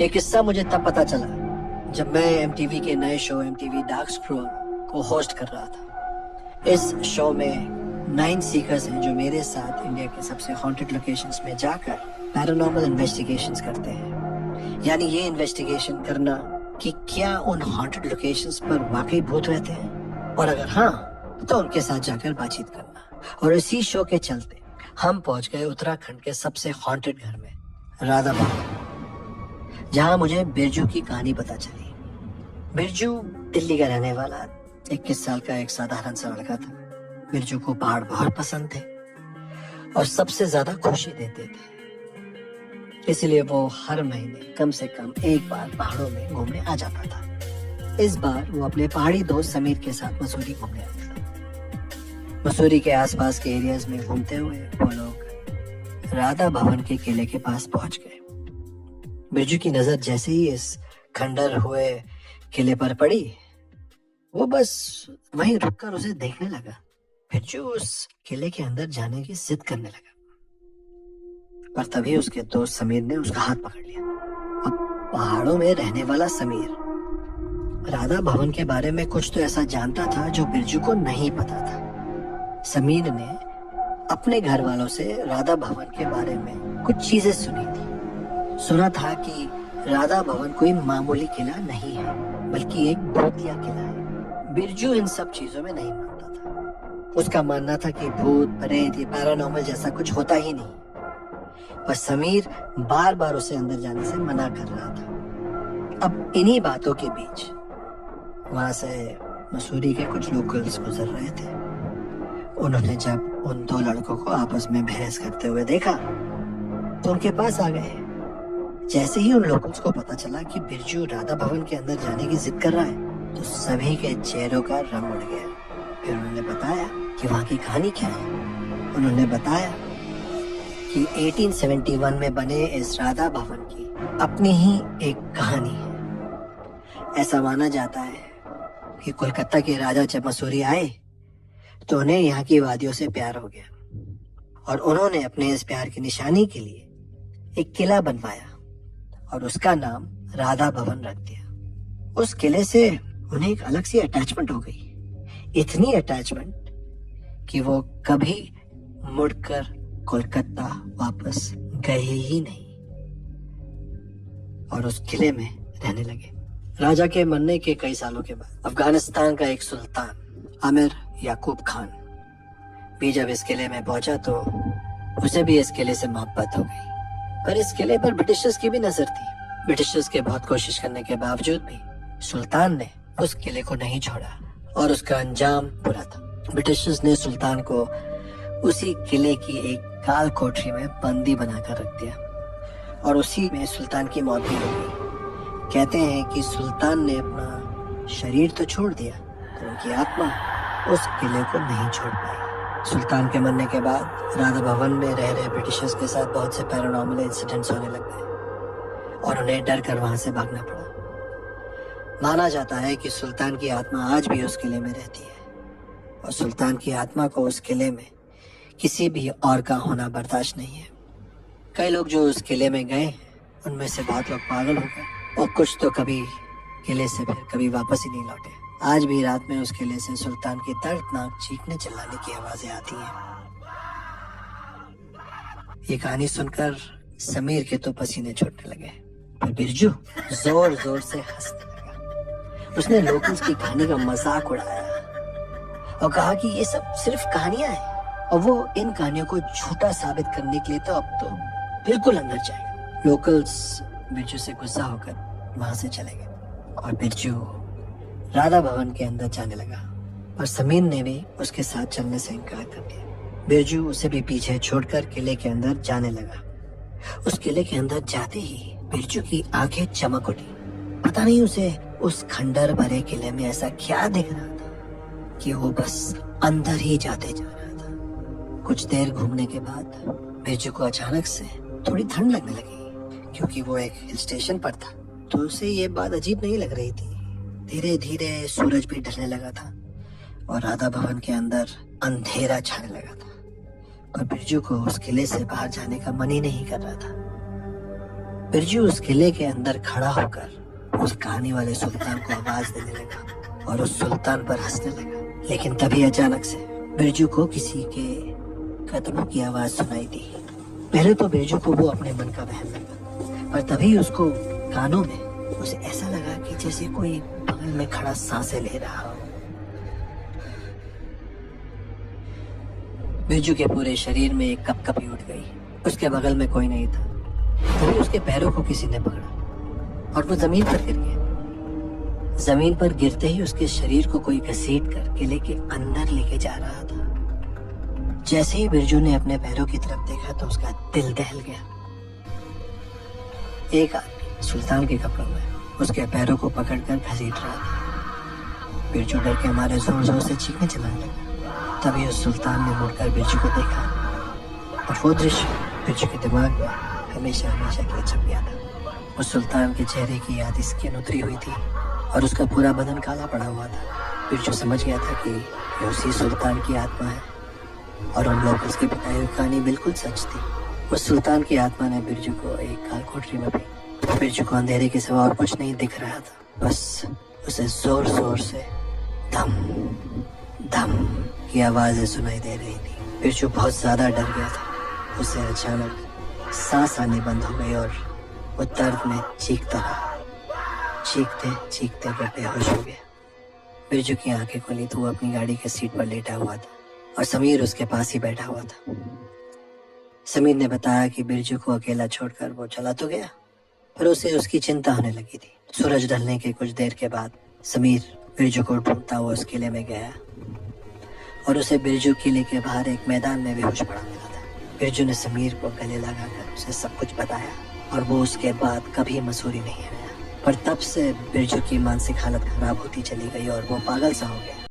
ये किस्सा मुझे तब पता चला जब मैं एमटीवी के नए शो एमटीवी डार्क स्क्रॉल को होस्ट कर रहा था। इस शो में 9 सीकर्स हैं जो मेरे साथ इंडिया के सबसे हॉन्टेड लोकेशंस में जाकर पैरानॉर्मल इन्वेस्टिगेशंस करते हैं। यानी ये इन्वेस्टिगेशन करना कि क्या उन हॉन्टेड लोकेशंस पर वाकई भूत रहते हैं, और अगर हाँ तो उनके साथ जाकर बातचीत करना। और इसी शो के चलते हम पहुंच गए उत्तराखंड के सबसे हॉन्टेड घर में, राधा भवन, जहां मुझे बिरजू की कहानी पता चली। बिरजू दिल्ली का रहने वाला 21 साल का एक साधारण सा लड़का था। बिरजू को पहाड़ बहुत पसंद थे और सबसे ज्यादा खुशी देते थे, इसलिए वो हर महीने कम से कम एक बार पहाड़ों में घूमने आ जाता था। इस बार वो अपने पहाड़ी दोस्त समीर के साथ मसूरी घूमने आया था। मसूरी के आसपास के एरियाज में घूमते हुए वो लोग राधा भवन के किले के पास पहुंच गए। बिरजू की नजर जैसे ही इस खंडर हुए किले पर पड़ी, वो बस वहीं रुककर उसे देखने लगा। बिरजू उस किले के अंदर जाने की जिद करने लगा, पर तभी उसके दोस्त समीर ने उसका हाथ पकड़ लिया। अब पहाड़ों में रहने वाला समीर राधा भवन के बारे में कुछ तो ऐसा जानता था जो बिरजू को नहीं पता था। समीर ने अपने घर वालों से राधा भवन के बारे में कुछ चीजें सुनी थी। सुना था कि राधा भवन कोई मामूली किला नहीं है, बल्कि एक भूतिया किला है। बिरजू इन सब चीजों में नहीं मानता था। उसका मानना था कि भूत प्रेत या पैरानॉर्मल जैसा कुछ होता ही नहीं, पर समीर बार बार उसे अंदर जाने से मना कर रहा था। अब इन्हीं बातों के बीच वहां से मसूरी के कुछ लोकल्स गुजर रहे थे। उन्होंने जब उन 2 लड़कों को आपस में बहस करते हुए देखा तो उनके पास आ गए। जैसे ही उन लोकल्स को पता चला कि बिरजू राधा भवन के अंदर जाने की जिद कर रहा है, तो सभी के चेहरों का रंग उड़ गया। फिर उन्होंने बताया कि वहां की कहानी क्या है। उन्होंने बताया कि 1871 में बने इस राधा भवन की अपनी ही एक कहानी है। ऐसा माना जाता है कि कोलकाता के राजा जब मसूरी आए तो उन्हें यहाँ की वादियों से प्यार हो गया और उन्होंने अपने इस प्यार की निशानी के लिए एक किला बनवाया और उसका नाम राधा भवन रख दिया। उस किले से उन्हें एक अलग सी अटैचमेंट हो गई, इतनी अटैचमेंट कि वो कभी मुड़कर कोलकाता वापस गए ही नहीं और उस किले में रहने लगे। राजा के मरने के कई सालों के बाद अफगानिस्तान का एक सुल्तान आमिर याकूब खान भी जब इस किले में पहुंचा तो उसे भी इस किले से मोहब्बत हो गई। पर इस किले पर ब्रिटिशर्स की भी नजर थी। ब्रिटिशर्स के बहुत कोशिश करने के बावजूद भी सुल्तान ने उस किले को नहीं छोड़ा और उसका अंजाम बुरा था। ब्रिटिशर्स ने सुल्तान को उसी किले की एक काल कोठरी में बंदी बनाकर रख दिया और उसी में सुल्तान की मौत भी हो गई। कहते हैं कि सुल्तान ने अपना शरीर तो छोड़ दिया, पर उनकी आत्मा उस किले को नहीं छोड़ पाई। सुल्तान के मरने के बाद राधा भवन में रह रहे ब्रिटिशर्स के साथ बहुत से पैरानॉर्मल इंसिडेंट्स होने लग गए और उन्हें डर कर वहां से भागना पड़ा। माना जाता है कि सुल्तान की आत्मा आज भी उस किले में रहती है और सुल्तान की आत्मा को उस किले में किसी भी और का होना बर्दाश्त नहीं है। कई लोग जो उस किले में गए उनमें से बहुत लोग पागल हो गए और कुछ तो कभी किले से फिर कभी वापस ही नहीं लौटे। आज भी रात में उस किले से सुल्तान की दर्दनाक चीखने चिल्लाने की आवाजें आती हैं। ये कहानी सुनकर समीर के तो पसीने छूटने लगे, पर बिरजू जोर जोर से हंसने लगा। उसने लोकल्स की कहानी का मजाक उड़ाया और कहा कि ये सब सिर्फ कहानियां हैं और वो इन कहानियों को झूठा साबित करने के लिए तो अब तो बिल्कुल अंदर जाएगा। लोकल्स बिरजू से गुस्सा होकर वहां से चले गए और बिरजू राधा भवन के अंदर जाने लगा, पर समीर ने भी उसके साथ चलने से इनकार कर दिया। बिरजू उसे भी पीछे छोड़कर किले के अंदर जाने लगा। उस किले के अंदर जाते ही बिरजू की आंखें चमक उठी। पता नहीं उसे उस खंडर भरे किले में ऐसा क्या दिख रहा था कि वो बस अंदर ही जाते जा रहा था। कुछ देर घूमने के बाद बिरजू को अचानक से थोड़ी ठंड लगने लगी, क्योंकि वो एक हिल स्टेशन पर था तो उसे ये बात अजीब नहीं लग रही थी। धीरे धीरे सूरज भी ढलने लगा था और राधा भवन के अंदर अंधेरा छाने लगा था, पर बिरजू को उस किले से बाहर जाने का मन ही नहीं कर रहा था। बिरजू उस किले के अंदर खड़ा होकर उस कहानी वाले सुल्तान को आवाज देने लगा और उस सुल्तान पर हंसने लगा। लेकिन तभी अचानक से बिरजू को किसी के कदमों की आवाज सुनाई दी। पहले तो बिरजू को वो अपने मन का वहम लगा, पर तभी उसको कानों में उसे ऐसा लगा कि जैसे कोई बगल में खड़ा सांसें ले रहा हो। बिरजू के पूरे शरीर में एक कपकपी उठ गई। उसके बगल में कोई नहीं था। तभी उसके पैरों को किसी ने पकड़ा और वो जमीन पर गिर गया। जमीन पर गिरते ही उसके शरीर को कोई घसीट कर किले के अंदर लेके जा रहा था। जैसे ही बिरजू ने अपने पैरों की तरफ देखा तो उसका दिल दहल गया। एक आदमी सुल्तान के कपड़ों में उसके पैरों को पकड़कर घसीट रहा था। बिरजू डर के मारे जोर जोर से चीखने चलाने लगा। तभी उस सुल्तान ने मुड़कर बिरजू को देखा और वो दृश्य बिरजू के दिमाग में हमेशा हमेशा के लिए छप गया था। उस सुल्तान के चेहरे की याद इसकी उतरी हुई थी और उसका पूरा बदन काला पड़ा हुआ था। बिरजू समझ गया था कि ये उसी सुल्तान की आत्मा है और उन लोगों की बताई हुई कहानी बिल्कुल सच थी। उस सुल्तान की आत्मा ने बिरजू को एक काल कोठरी में भी। बिरजू को अंधेरे के सिवा और कुछ नहीं दिख रहा था। बस उसे जोर जोर से धम धम की आवाजें सुनाई दे रही थी। बिरजू बहुत ज्यादा डर गया था। उसे अचानक सांस आनी बंद हो गई और वो दर्द में चीखता रहा। चीखते चीखते वो बेहोश हो गया। बिरजू की आंखें खुली तो वो अपनी गाड़ी के सीट पर लेटा हुआ था और समीर उसके पास ही बैठा हुआ था। समीर ने बताया कि बिरजू को अकेला छोड़कर वो चला तो गया, पर उसे उसकी चिंता होने लगी थी। सूरज ढलने के कुछ देर के बाद समीर बिरजू को ढूंढता हुआ उस किले में गया और उसे बिरजू किले के बाहर एक मैदान में बेहोश पड़ा मिला था। बिरजू ने समीर को गले लगाकर उसे सब कुछ बताया और वो उसके बाद कभी मसूरी नहीं आया। पर तब से बिरजू की मानसिक हालत खराब होती चली गई और वो पागल सा हो गया।